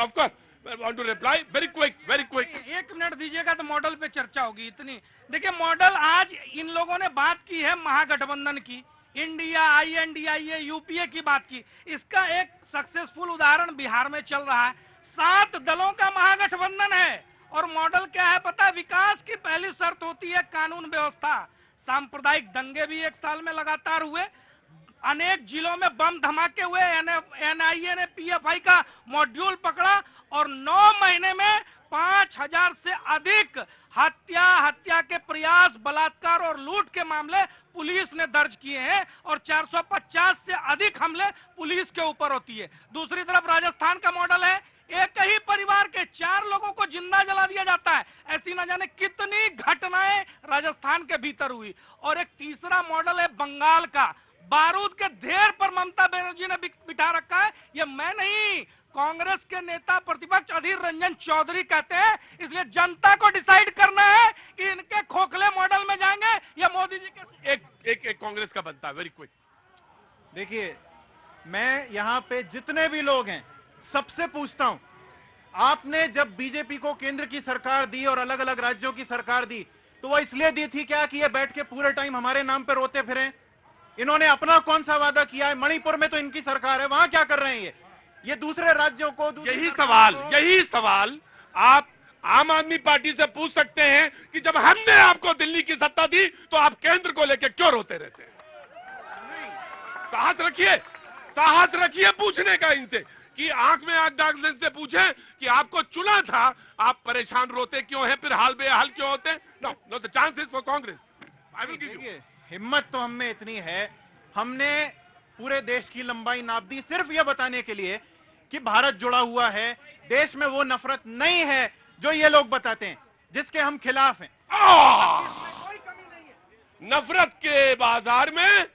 Of course I want to reply very quick, very quick. 1 minute दीजिएगा तो model पे चर्चा होगी इतनी। देखिए मॉडल आज इन लोगों ने बात की है महागठबंधन की, इंडिया, INDIA, UPA की बात की। इसका एक सक्सेसफुल उदाहरण बिहार में चल रहा है। 7 दलों का महागठबंधन है और मॉडल क्या है पता है? विकास की पहली शर्त होती है कानून व्यवस्था। सांप्रदायिक दंगे भी 1 साल में लगातार हुए, अनेक जिलों में बम धमाके हुए, NIA ने PFI का मॉड्यूल पकड़ा और 9 महीने में 5000 से अधिक हत्या के प्रयास, बलात्कार और लूट के मामले पुलिस ने दर्ज किए हैं और 450 से अधिक हमले पुलिस के ऊपर होती है। दूसरी तरफ राजस्थान का मॉडल है, एक ही परिवार के 4 लोगों को जिंदा जला दिया जाता है। ऐसी न जाने कितनी घटनाएं राजस्थान के भीतर हुई। और एक तीसरा मॉडल है बंगाल का, बारूद के ढेर पर ममता बनर्जी ने बिठा रखा है। ये मैं नहीं, कांग्रेस के नेता प्रतिपक्ष अधीर रंजन चौधरी कहते हैं। इसलिए जनता को डिसाइड करना है कि इनके खोखले मॉडल में जाएंगे या मोदी जी के। एक कांग्रेस का बनता है वेरी क्विक। देखिए, मैं यहां पे जितने भी लोग हैं सबसे पूछता हूं, आपने जब बीजेपी को केंद्र की सरकार दी और अलग अलग राज्यों की सरकार दी तो वो इसलिए दी थी क्या कि ये बैठ के पूरे टाइम हमारे नाम पे रोते फिरें? इन्होंने अपना कौन सा वादा किया है? मणिपुर में तो इनकी सरकार है, वहां क्या कर रहे हैं ये दूसरे राज्यों को? यही सवाल आप आम आदमी पार्टी से पूछ सकते हैं कि जब हमने आपको दिल्ली की सत्ता दी तो आप केंद्र को लेकर क्यों रोते रहते हैं? साहस रखिए पूछने का इनसे कि आंख में आंख डालने से पूछें कि आपको चुना था, आप परेशान रोते क्यों हैं, फिर हाल बेहाल क्यों होते हैं? Know the chances for Congress. I will give you. हिम्मत तो हम में इतनी है, हमने पूरे देश की लंबाई नाप दी सिर्फ यह बताने के लिए कि भारत जुड़ा हुआ है, देश में वो नफरत नहीं है जो ये लोग बताते हैं, जिसके हम खिलाफ हैं। कोई कमी नहीं है नफरत के बाजार में।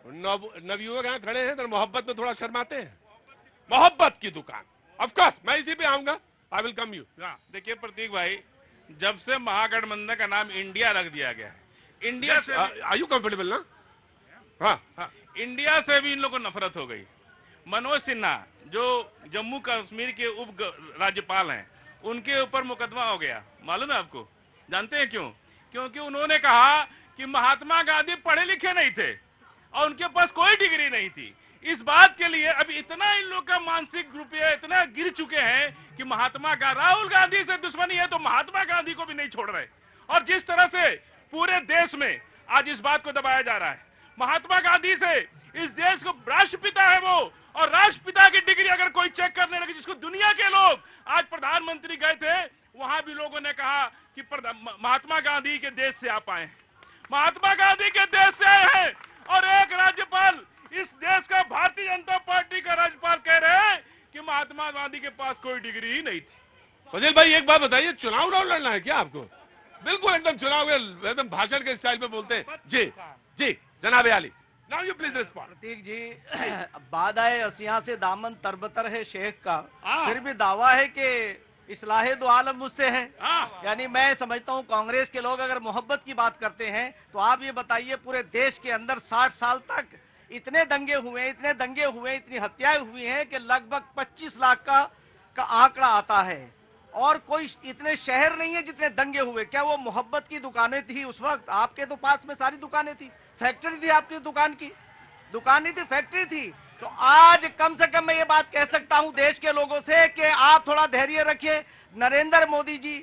नवयुवक यहां खड़े हैं तो मोहब्बत में थोड़ा शर्माते हैं। मोहब्बत की दुकान, ऑफ कोर्स मैं इसी पे आऊंगा। I will come you. देखिए प्रतीक भाई, जब से महागठबंधन का नाम इंडिया रख दिया गया है, इंडिया से आर यू कंफर्टेबल ना? हाँ, इंडिया से भी इन लोगों को नफरत हो गई। मनोज सिन्हा जो जम्मू कश्मीर के उप राज्यपाल हैं, उनके ऊपर मुकदमा हो गया। मालूम है आपको? जानते हैं क्यों? क्योंकि उन्होंने कहा कि महात्मा गांधी पढ़े लिखे नहीं थे और उनके पास कोई डिग्री नहीं थी। इस बात के लिए अभी इतना इन लोग का मानसिक रुपया इतना गिर चुके हैं कि राहुल गांधी से दुश्मनी है तो महात्मा गांधी को भी नहीं छोड़ रहे। और जिस तरह से पूरे देश में आज इस बात को दबाया जा रहा है, महात्मा गांधी से इस देश को राष्ट्रपिता है वो, और राष्ट्रपिता की डिग्री अगर कोई चेक करने लगे, जिसको दुनिया के लोग, आज प्रधानमंत्री गए थे वहां भी लोगों ने कहा कि महात्मा गांधी के देश से आप आए हैं, महात्मा गांधी के देश से आए हैं। और एक राज्यपाल इस देश का भारतीय जनता पार्टी का राज्यपाल कह रहे हैं कि महात्मा गांधी के पास कोई डिग्री ही नहीं थी। फजील भाई एक बात बताइए, चुनाव लड़ना है क्या आपको? बिल्कुल एकदम चुनाव एकदम भाषण के स्टाइल पे बोलते हैं। जी जनाब आली, नाउ यू प्लीज रिस्पॉन्ड। प्रतीक जी, बादाए असिया से दामन तरबतर है शेख का, फिर भी दावा है कि इस्लाहे दो आलम मुझसे है। यानी मैं समझता हूं कांग्रेस के लोग अगर मोहब्बत की बात करते हैं तो आप ये बताइए, पूरे देश के अंदर 60 साल तक इतने दंगे हुए, इतनी हत्याएं हुई हैं कि लगभग 25 लाख का आंकड़ा आता है, और कोई इतने शहर नहीं है जितने दंगे हुए। क्या वो मोहब्बत की दुकानें थी उस वक्त? आपके तो पास में सारी दुकानें थी, फैक्ट्री थी आपकी दुकान की, दुकान नहीं थी, फैक्ट्री थी। तो आज कम से कम मैं ये बात कह सकता हूं देश के लोगों से कि आप थोड़ा धैर्य रखिए। नरेंद्र मोदी जी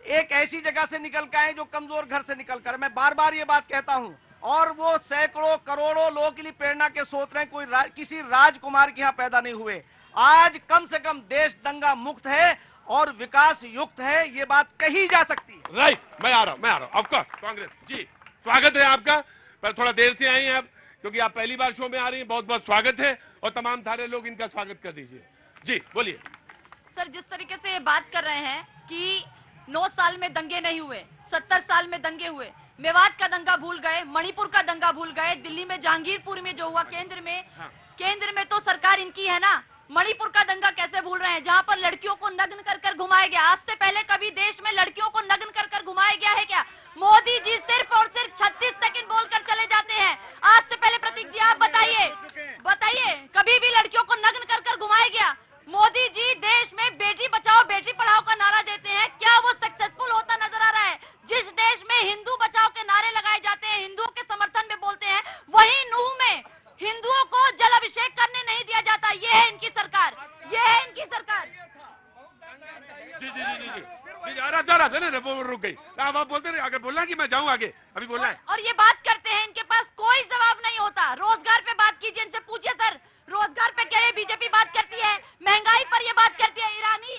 एक ऐसी जगह से निकल कर आए जो कमजोर घर से निकल कर, मैं बार बार ये बात कहता हूं, और वो सैकड़ों करोड़ों लोगों के लिए प्रेरणा के स्रोत रहे। किसी राजकुमार के यहां पैदा नहीं हुए। आज कम से कम देश दंगा मुक्त है और विकास युक्त है, ये बात कही जा सकती है। राइट, मैं आ रहा हूं ऑफकोर्स। कांग्रेस जी, स्वागत है आपका, पर थोड़ा देर से आई हैं आप, क्योंकि आप पहली बार शो में आ रही हैं। बहुत बहुत स्वागत है, और तमाम सारे लोग इनका स्वागत कर दीजिए। जी बोलिए। सर, जिस तरीके से ये बात कर रहे हैं कि 9 साल में दंगे नहीं हुए, 70 साल में दंगे हुए, मेवात का दंगा भूल गए, मणिपुर का दंगा भूल गए, दिल्ली में जहांगीरपुर में जो हुआ, केंद्र में तो सरकार इनकी है ना, मणिपुर का दंगा कैसे भूल रहे हैं, जहां पर लड़कियों को नग्न कर कर घुमाया गया। आज से पहले कभी देश में लड़कियों को नग्न कर कर घुमाया गया है क्या? मोदी जी सिर्फ और सिर्फ 36 सेकंड बोलकर चले जाते हैं। आज से पहले प्रतीक जी आप बताइए, कभी भी लड़कियों को नग्न कर कर घुमाया गया? मोदी ये है इनकी सरकार। जी जी जी जी जी जी जरा वो रुक गई। आप बोलते रहे, अगर बोलना कि मैं जाऊं आगे, अभी बोलना है। और ये बात करते हैं, इनके पास कोई जवाब नहीं होता। रोजगार पे बात कीजिए, इनसे पूछिए सर रोजगार पे क्या ये बीजेपी बात करती है, महंगाई पर ये बात करती है ईरानी।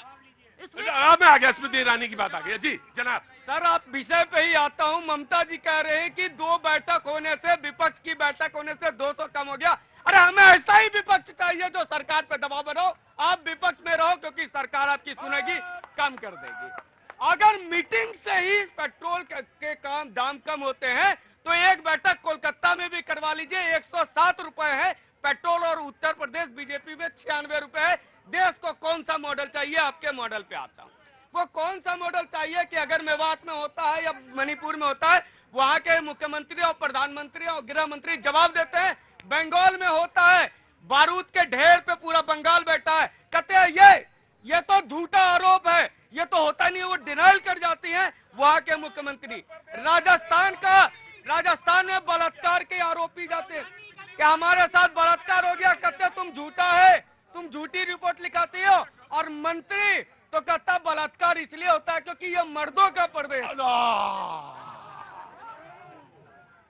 मैं आ गया, स्मृति ईरानी की बात आ गई। जी जनाब। सर आप विषय पे ही आता हूं। ममता जी कह रहे हैं कि 2 बैठक होने से, विपक्ष की बैठक होने से 200 कम हो गया। अरे हमें ऐसा ही विपक्ष चाहिए जो सरकार पे दबाव बनाओ। आप विपक्ष में रहो क्योंकि सरकार आपकी सुनेगी, कम कर देगी। अगर मीटिंग से ही पेट्रोल के दाम कम होते हैं तो एक बैठक कोलकाता में भी करवा लीजिए। 107 रुपए है पेट्रोल और उत्तर प्रदेश बीजेपी में 96 रुपए है। देश को कौन सा मॉडल चाहिए? आपके मॉडल पे आता हूं। वो कौन सा मॉडल चाहिए कि अगर मेवात में होता है या मणिपुर में होता है, वहां के मुख्यमंत्री और प्रधानमंत्री और गृह मंत्री जवाब देते हैं। बंगाल में होता है, बारूद के ढेर पे पूरा बंगाल बैठा है, कहते हैं ये तो झूठा आरोप है, ये तो होता नहीं है, वो डिनाइल कर जाती हैं वहां के मुख्यमंत्री। राजस्थान में बलात्कार के आरोपी जाते हैं कि हमारे साथ बलात्कार हो गया, कहते तुम झूठा है, तुम झूठी रिपोर्ट लिखाती हो। और मंत्री तो कहता बलात्कार इसलिए होता है क्योंकि ये मर्दों का प्रदेश।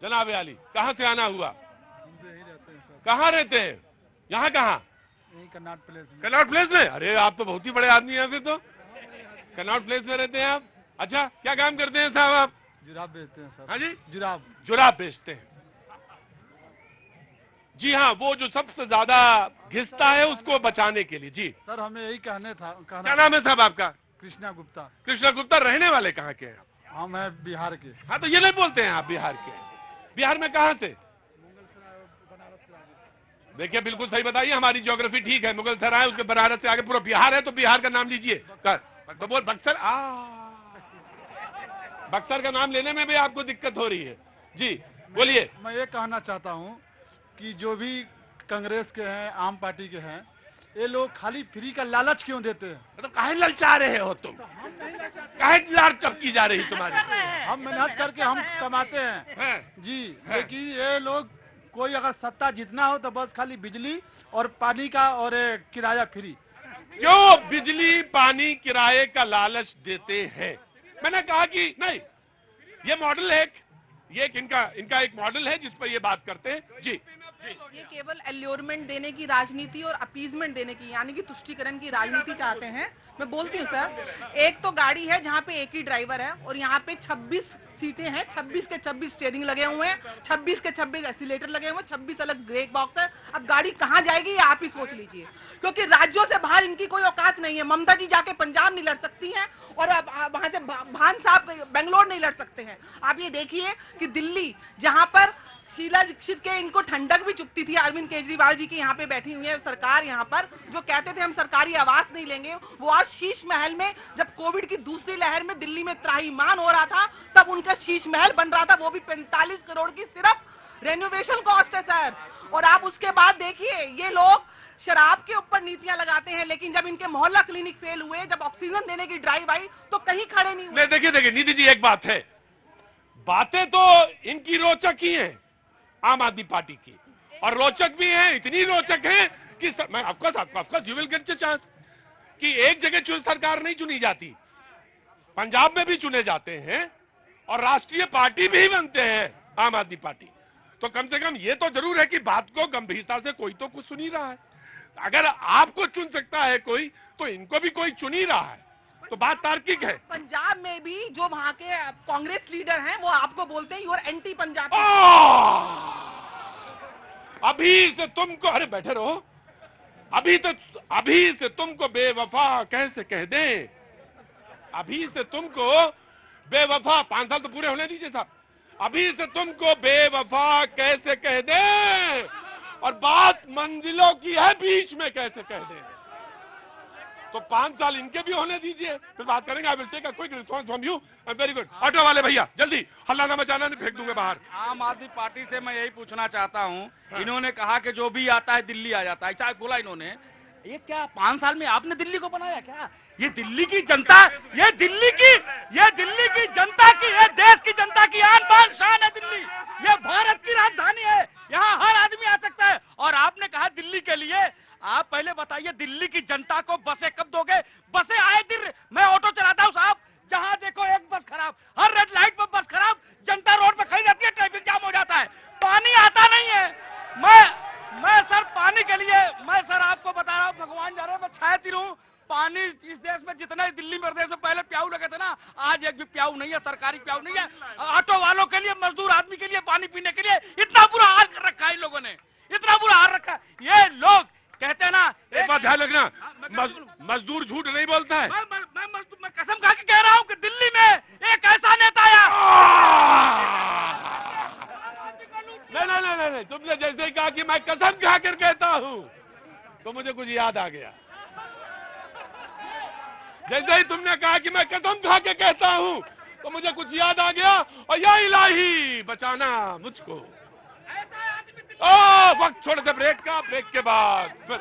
जनाब आली, कहाँ से आना हुआ? कहाँ रहते हैं? यहाँ कहाँ? कनॉट प्लेस में। कनॉट प्लेस में? अरे आप तो बहुत ही बड़े आदमी हैं फिर तो। कनॉट प्लेस में रहते हैं आप? अच्छा, क्या काम करते हैं साहब आप? जुराब बेचते हैं सर। हाँ जी, जुराब बेचते हैं। जी हाँ, वो जो सबसे ज्यादा घिसता है उसको बचाने के लिए। जी सर, हमें यही कहना क्या नाम है साहब आपका? कृष्णा गुप्ता। कृष्णा गुप्ता। रहने वाले कहाँ के हैं? हम हैं बिहार के। हाँ, तो ये नहीं बोलते हैं आप बिहार के? बिहार में कहाँ से? देखिए, बिल्कुल सही बताइए, हमारी ज्योग्राफी ठीक है। मुगल सराय, उसके बनारस से आगे पूरा बिहार है, तो बिहार का नाम लीजिए। तो बोल बक्सर। बक्सर का नाम लेने में भी आपको दिक्कत हो रही है। जी बोलिए। मैं ये कहना चाहता हूँ कि जो भी कांग्रेस के हैं, आम पार्टी के हैं, ये लोग खाली फ्री का लालच क्यों देते हैं? तो काहे ललचा रहे हो तुम? काहे लार चपकी जा रही तुम्हारी? हम मेहनत करके हम कमाते हैं जी। लेकिन ये लोग कोई अगर सत्ता जीतना हो तो बस खाली बिजली और पानी का और किराया फ्री। क्यों बिजली पानी किराए का लालच देते हैं? मैंने कहा कि नहीं, ये मॉडल है, ये इनका एक मॉडल है जिस पर ये बात करते हैं। जी ये केवल एल्योरमेंट देने की राजनीति और अपीजमेंट देने की, यानी कि तुष्टीकरण की राजनीति चाहते हैं। मैं बोलती हूँ सर, एक तो गाड़ी है जहाँ पे एक ही ड्राइवर है और यहाँ पे 26 सीटें हैं, 26 के 26 स्टीयरिंग लगे हुए हैं, 26 के 26 एक्सीलेटर लगे हुए हैं, 26 अलग ब्रेक बॉक्स है। अब गाड़ी कहाँ जाएगी ये आप ही सोच लीजिए, क्योंकि राज्यों से बाहर इनकी कोई औकात नहीं है। ममता जी जाके पंजाब नहीं लड़ सकती हैं और अब वहां से भान साहब बेंगलोर नहीं लड़ सकते हैं। आप ये देखिए कि दिल्ली, जहां पर शीला दीक्षित के इनको ठंडक भी चुभती थी, अरविंद केजरीवाल जी की यहाँ पे बैठी हुई है सरकार, यहाँ पर जो कहते थे हम सरकारी आवास नहीं लेंगे, वो आज शीश महल में, जब कोविड की दूसरी लहर में दिल्ली में त्राहीमाम हो रहा था, तब उनका शीश महल बन रहा था, वो भी 45 करोड़ की सिर्फ रेनोवेशन कॉस्ट है सर। और आप उसके बाद देखिए, ये लोग शराब के ऊपर नीतियां लगाते हैं, लेकिन जब इनके मोहल्ला क्लिनिक फेल हुए, जब ऑक्सीजन देने की ड्राइव आई, तो कहीं खड़े नहीं हुए। देखिए नीति जी, एक बात है, बातें तो इनकी रोचक ही हैं, आम आदमी पार्टी की, और रोचक भी हैं, इतनी रोचक हैं कि मैं of course you will get the chance कि एक जगह सरकार नहीं चुनी जाती, पंजाब में भी चुने जाते हैं और राष्ट्रीय पार्टी भी बनते हैं आम आदमी पार्टी। तो कम से कम ये तो जरूर है कि बात को गंभीरता से कोई तो कुछ सुन ही रहा है। अगर आपको चुन सकता है कोई, तो इनको भी कोई चुन ही रहा है, तो बात तार्किक है। पंजाब में भी जो वहां के कांग्रेस लीडर हैं, वो आपको बोलते हैं यूर एंटी पंजाब। अभी से तुमको, अरे बैठे रहो, अभी से तुमको बेवफा कैसे कह दें, अभी से तुमको बेवफा, 5 साल तो पूरे होने दीजिए साहब, अभी से तुमको बेवफा कैसे कह दें, और बात मंजिलों की है, बीच में कैसे कह दें। तो 5 साल इनके भी होने दीजिए, फिर बात करेंगे। I will take a quick response from you. Very good. Auto वाले भैया जल्दी, हल्ला ना मचाना, नहीं फेंक दूंगा बाहर। आम आदमी पार्टी से मैं यही पूछना चाहता हूं, इन्होंने कहा कि जो भी आता है दिल्ली आ जाता है, ऐसा बोला इन्होंने। ये क्या 5 साल में आपने दिल्ली को बनाया क्या? ये दिल्ली की जनता, ये दिल्ली की जनता की, ये देश की जनता की आन बान शान है दिल्ली। ये भारत की राजधानी है, यहाँ हर आदमी आ सकता है। और आपने कहा दिल्ली के लिए, आप पहले बताइए दिल्ली की जनता को बसें कब दोगे? बसें आए दिन, मैं ऑटो चलाता हूं साहब, जहां देखो एक बस खराब, हर रेड लाइट पर बस खराब, जनता रोड पे खड़ी रहती है, ट्रैफिक जाम हो जाता है, पानी आता नहीं है। मैं सर पानी के लिए, मैं सर आपको बता रहा हूं, भगवान जा रहा है, मैं छाया हूं, पानी इस देश में जितने दिल्ली प्रदेश में पहले प्याऊ लगे थे ना, आज एक भी प्याऊ नहीं है, सरकारी प्याऊ नहीं है। ऑटो वालों के लिए, मजदूर आदमी के लिए पानी पीने के लिए इतना बुरा हाल कर रखा है इन लोगों ने, इतना बुरा हाल रखा है। ये लोग कहते हैं ना, एक बात ध्यान रखना, मजदूर झूठ नहीं बोलता है। मैं कसम खा के कह रहा हूं कि दिल्ली में एक ऐसा नेता आया। नहीं, तुमने जैसे ही कहा कि मैं कसम खा कर कहता हूं, तो मुझे कुछ याद आ गया। जैसे ही तुमने कहा कि मैं कसम खा के कहता हूं, तो मुझे कुछ याद आ गया, और या इलाही बचाना मुझको। वक्त छोड़ दे ब्रेक का, ब्रेक के बाद फिर